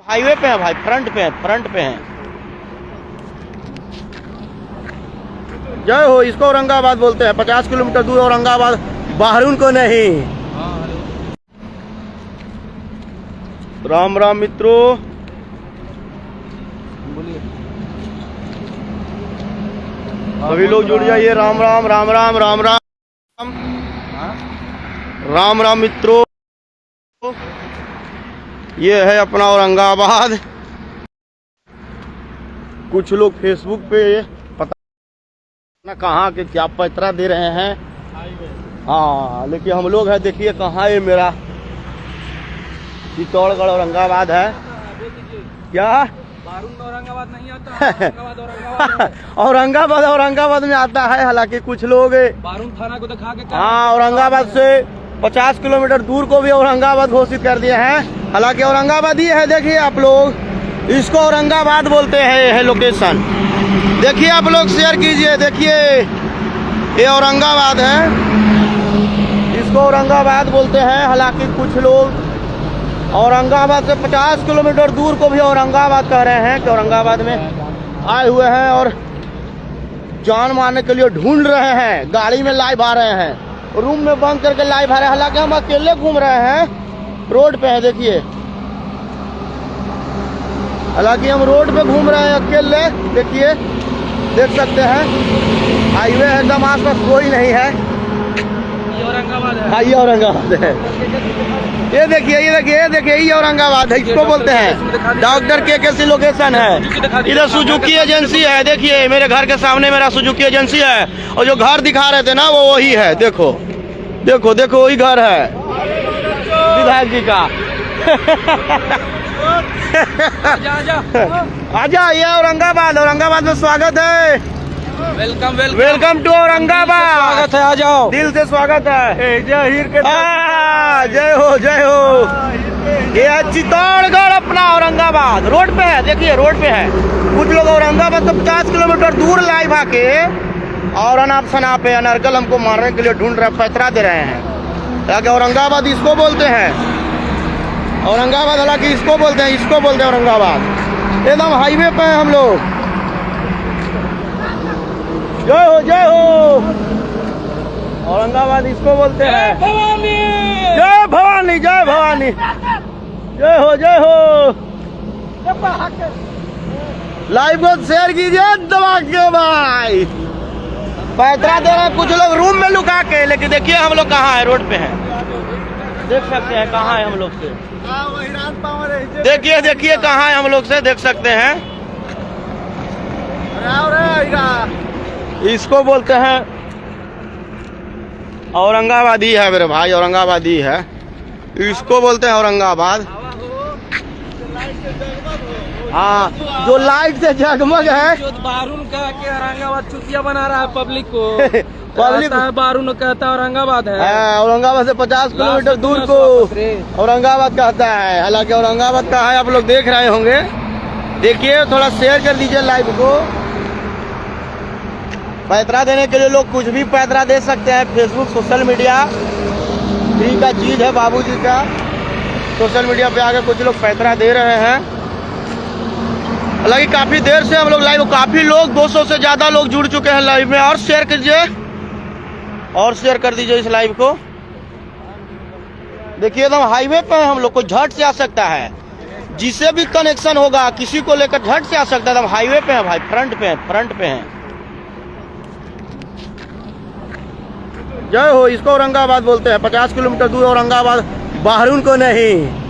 Highway पे है भाई, फ्रंट पे है, फ्रंट पे है। जय हो, इसको औरंगाबाद बोलते हैं। 50 किलोमीटर दूर औरंगाबाद, बहरून को नहीं। राम राम मित्रों, सभी लोग जुड़ जाइए। राम राम राम राम राम राम राम राम मित्रों, ये है अपना औरंगाबाद। कुछ लोग फेसबुक पे पता ना कहाँ के क्या पैतरा दे रहे हैं। हाँ, लेकिन हम लोग है, देखिए कहाँ है मेरा चित्तौड़गढ़ औरंगाबाद है। क्या औरंगाबाद नहीं आता? औरंगाबाद में आता है। हालांकि कुछ लोग बारून थाना को दिखा के हाँ, औरंगाबाद से 50 किलोमीटर दूर को भी औरंगाबाद घोषित कर दिए हैं। हालांकि औरंगाबाद ही है। देखिए आप लोग, इसको औरंगाबाद बोलते हैं। ये है लोकेशन, देखिए आप लोग शेयर कीजिए। देखिए ये औरंगाबाद है, इसको औरंगाबाद बोलते हैं। हालांकि कुछ लोग औरंगाबाद से 50 किलोमीटर दूर को भी औरंगाबाद कह रहे हैं कि औरंगाबाद में आए हुए हैं और जान मारने के लिए ढूंढ रहे हैं। गाड़ी में लाइव आ रहे हैं, रूम में बंद करके लाइव आ रहे हैं। हालांकि हम अकेले घूम रहे हैं, रोड पे है। देखिए, हालांकि हम रोड पे घूम रहे हैं अकेले। देखिए, देख सकते हैं हाईवे है, एकदम आसपास कोई नहीं है। ये औरंगाबाद है। हाँ, ये औरंगाबाद है। ये देखिए, ये देखिए, ये देखिए, ये औरंगाबाद है। इसको बोलते हैं डॉक्टर के लोकेशन है। इधर सुजुकी एजेंसी है। देखिए मेरे घर के सामने मेरा सुजुकी एजेंसी है, और जो घर दिखा रहे थे ना वो वही है। देखो देखो देखो, वही घर है विधायक जी का। आजा, ये औरंगाबाद, औरंगाबाद में स्वागत है। Welcome welcome to Aurangabad. स्वागत है, आ जाओ, दिल से स्वागत है। जय हीर के जय हो, जय हो। ये है चित्तौड़गढ़ अपना औरंगाबाद, रोड पे है। देखिए रोड पे है। कुछ लोग औरंगाबाद से 50 किलोमीटर दूर लाइव आके और अनाप शनाप पे अनर्गल हमको मारने के लिए ढूंढ रहे, पैतरा दे रहे हैं। हालांकि औरंगाबाद इसको बोलते हैं, औरंगाबाद। हालांकि इसको बोलते हैं, इसको बोलते हैं औरंगाबाद। एकदम हाईवे पे है हम लोग। जय हो, जय हो। औरंगाबाद इसको बोलते हैं। जय भवानी, जय भवानी, जय हो, जय हो। लाइव को शेयर कीजिए दबा के भाई। पैतरा दे रहे हैं कुछ लोग रूम में लुका के, लेकिन देखिए हम लोग कहाँ है, रोड पे हैं। देख सकते हैं कहाँ है हम लोग से। देखिए देखिए कहाँ है हम लोग से, देख सकते हैं। इसको बोलते हैं औरंगाबादी है मेरे भाई, औरंगाबादी है। इसको बोलते हैं औरंगाबाद। हाँ, जो लाइट से जगमग है। जो बारून कह के औरंगाबाद चुतिया बना रहा है पब्लिक को। पब्लिक बारून कहता है औरंगाबाद है। औरंगाबाद से 50 किलोमीटर दूर को औरंगाबाद कहता है। हालांकि औरंगाबाद का है, आप लोग देख रहे होंगे। देखिए, थोड़ा शेयर कर दीजिए लाइव को। पैतरा देने के लिए लोग कुछ भी पैतरा दे सकते हैं। फेसबुक, सोशल मीडिया फ्री का चीज है बाबूजी का। सोशल मीडिया पे आके कुछ लोग पैतरा दे रहे हैं। हालांकि काफी देर से हम लोग लाइव, काफी लोग 200 से ज्यादा लोग जुड़ चुके हैं लाइव में। और शेयर कीजिए, और शेयर कर दीजिए इस लाइव को। देखिए एकदम हाईवे पे हम लोग को झट से आ सकता है। जिसे भी कनेक्शन होगा किसी को लेकर झट से आ सकता है। एकदम हाईवे पे है भाई, फ्रंट पे है, फ्रंट पे है। जय हो, इसको औरंगाबाद बोलते हैं। 50 किलोमीटर दूर औरंगाबाद, बहरून को नहीं।